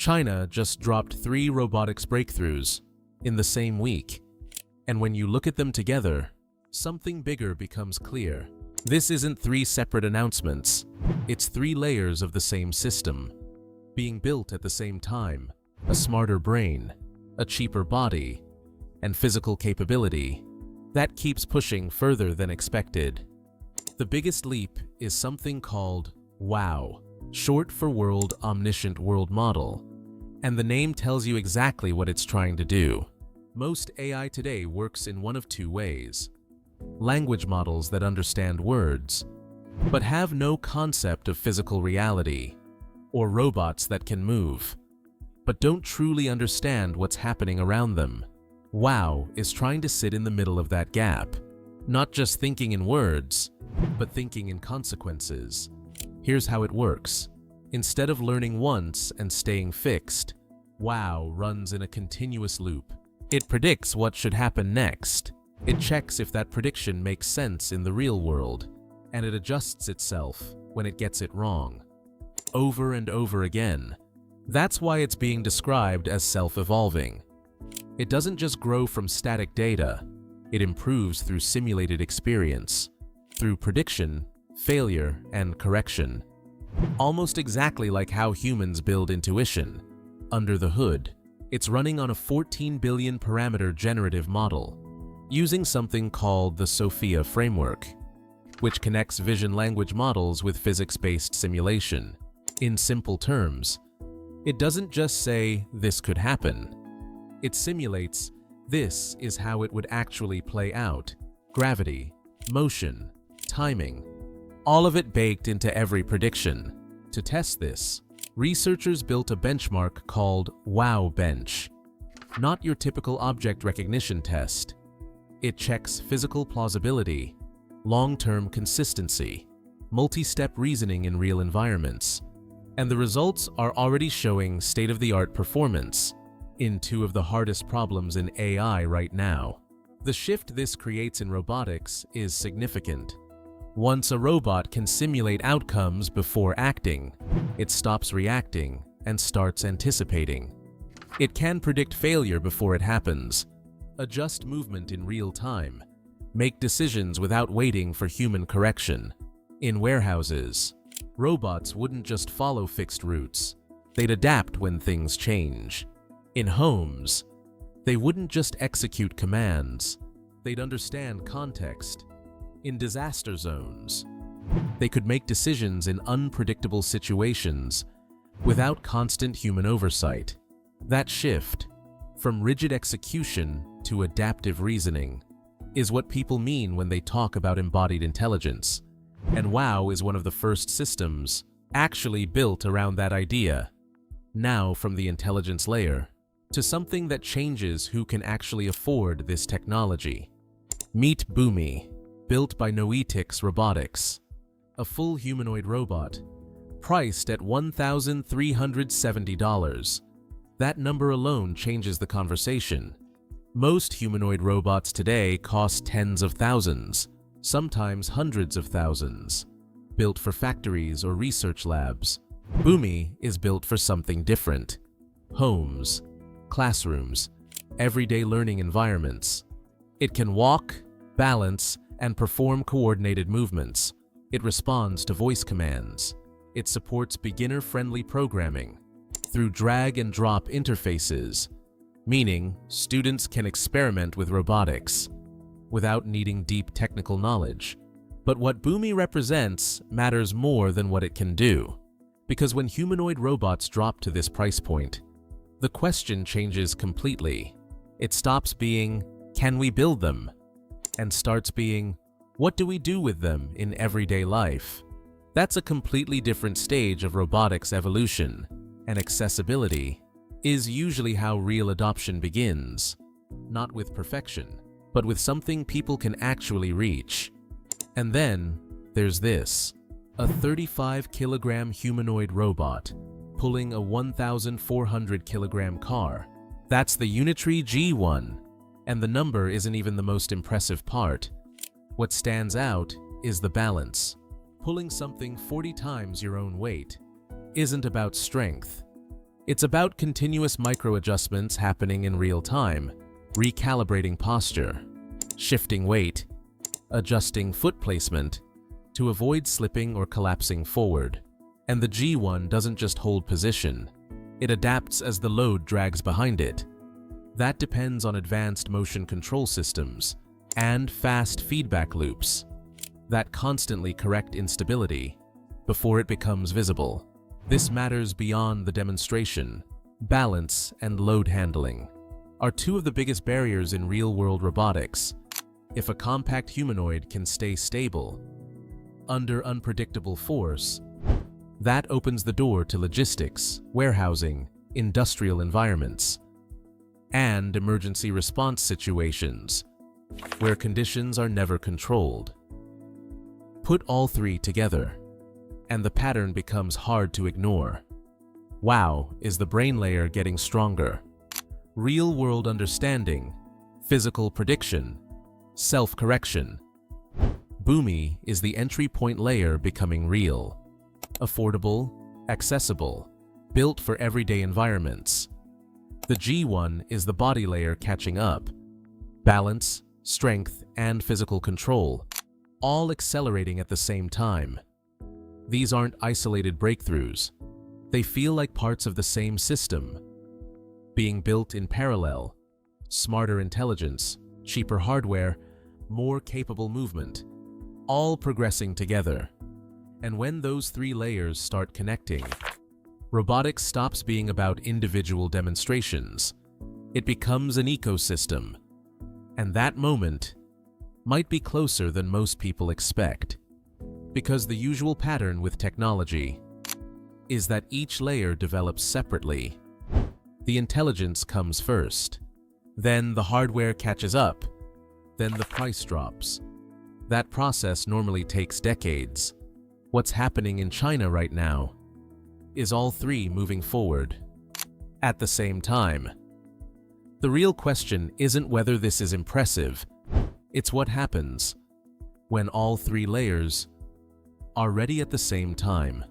China just dropped 3 robotics breakthroughs in the same week, and when you look at them together, something bigger becomes clear. This isn't 3 separate announcements, it's 3 layers of the same system, being built at the same time: a smarter brain, a cheaper body, and physical capability that keeps pushing further than expected. The biggest leap is something called WOW, short for World Omniscient World Model, and the name tells you exactly what it's trying to do. Most AI today works in one of 2 ways: language models that understand words, but have no concept of physical reality, or robots that can move, but don't truly understand what's happening around them. WOW is trying to sit in the middle of that gap, not just thinking in words, but thinking in consequences. Here's how it works. Instead of learning once and staying fixed, WOW runs in a continuous loop. It predicts what should happen next. It checks if that prediction makes sense in the real world, and it adjusts itself when it gets it wrong. Over and over again. That's why it's being described as self-evolving. It doesn't just grow from static data, it improves through simulated experience, through prediction, failure, and correction. Almost exactly like how humans build intuition. Under the hood, it's running on a 14 billion parameter generative model, using something called the SOFIA framework, which connects vision-language models with physics-based simulation. In simple terms, it doesn't just say, "This could happen." It simulates, "This is how it would actually play out." Gravity, motion, timing, all of it baked into every prediction. To test this, researchers built a benchmark called WOW Bench. Not your typical object recognition test. It checks physical plausibility, long-term consistency, multi-step reasoning in real environments, and the results are already showing state-of-the-art performance in 2 of the hardest problems in AI right now. The shift this creates in robotics is significant. Once a robot can simulate outcomes before acting, it stops reacting and starts anticipating. It can predict failure before it happens, adjust movement in real time, make decisions without waiting for human correction. In warehouses, robots wouldn't just follow fixed routes, they'd adapt when things change. In homes, they wouldn't just execute commands, they'd understand context. In disaster zones, they could make decisions in unpredictable situations without constant human oversight. That shift, from rigid execution to adaptive reasoning, is what people mean when they talk about embodied intelligence. And WOW is one of the first systems actually built around that idea. Now from the intelligence layer to something that changes who can actually afford this technology. Meet Boomi, built by Robotics, a full humanoid robot, priced at $1,370. That number alone changes the conversation. Most humanoid robots today cost tens of thousands, sometimes hundreds of thousands, built for factories or research labs. Boomi is built for something different: homes, classrooms, everyday learning environments. It can walk, balance, and perform coordinated movements. It responds to voice commands. It supports beginner-friendly programming through drag-and-drop interfaces, meaning students can experiment with robotics without needing deep technical knowledge. But what Boomi represents matters more than what it can do, because when humanoid robots drop to this price point, the question changes completely. It stops being, "Can we build them?" and starts being, "What do we do with them in everyday life?" That's a completely different stage of robotics evolution, and accessibility is usually how real adoption begins, not with perfection, but with something people can actually reach. And then there's this, a 35-kilogram humanoid robot pulling a 1,400-kilogram car. That's the Unitree G1, and the number isn't even the most impressive part. What stands out is the balance. Pulling something 40 times your own weight isn't about strength. It's about continuous micro-adjustments happening in real time, recalibrating posture, shifting weight, adjusting foot placement to avoid slipping or collapsing forward. And the G1 doesn't just hold position, it adapts as the load drags behind it. That depends on advanced motion control systems and fast feedback loops that constantly correct instability before it becomes visible. This matters beyond the demonstration. Balance and load handling are two of the biggest barriers in real-world robotics. If a compact humanoid can stay stable under unpredictable force, that opens the door to logistics, warehousing, industrial environments, and emergency response situations where conditions are never controlled. Put all three together, and the pattern becomes hard to ignore. Wow, is the brain layer getting stronger? Real-world understanding, physical prediction, self-correction. Boomi is the entry point layer becoming real. Affordable, accessible, built for everyday environments. The G1 is the body layer catching up. Balance, strength, and physical control, all accelerating at the same time. These aren't isolated breakthroughs. They feel like parts of the same system, being built in parallel. Smarter intelligence, cheaper hardware, more capable movement, all progressing together. And when those three layers start connecting, robotics stops being about individual demonstrations. It becomes an ecosystem. And that moment might be closer than most people expect. Because the usual pattern with technology is that each layer develops separately. The intelligence comes first. Then the hardware catches up. Then the price drops. That process normally takes decades. What's happening in China right now is all three moving forward at the same time. The real question isn't whether this is impressive, it's what happens when all three layers are ready at the same time.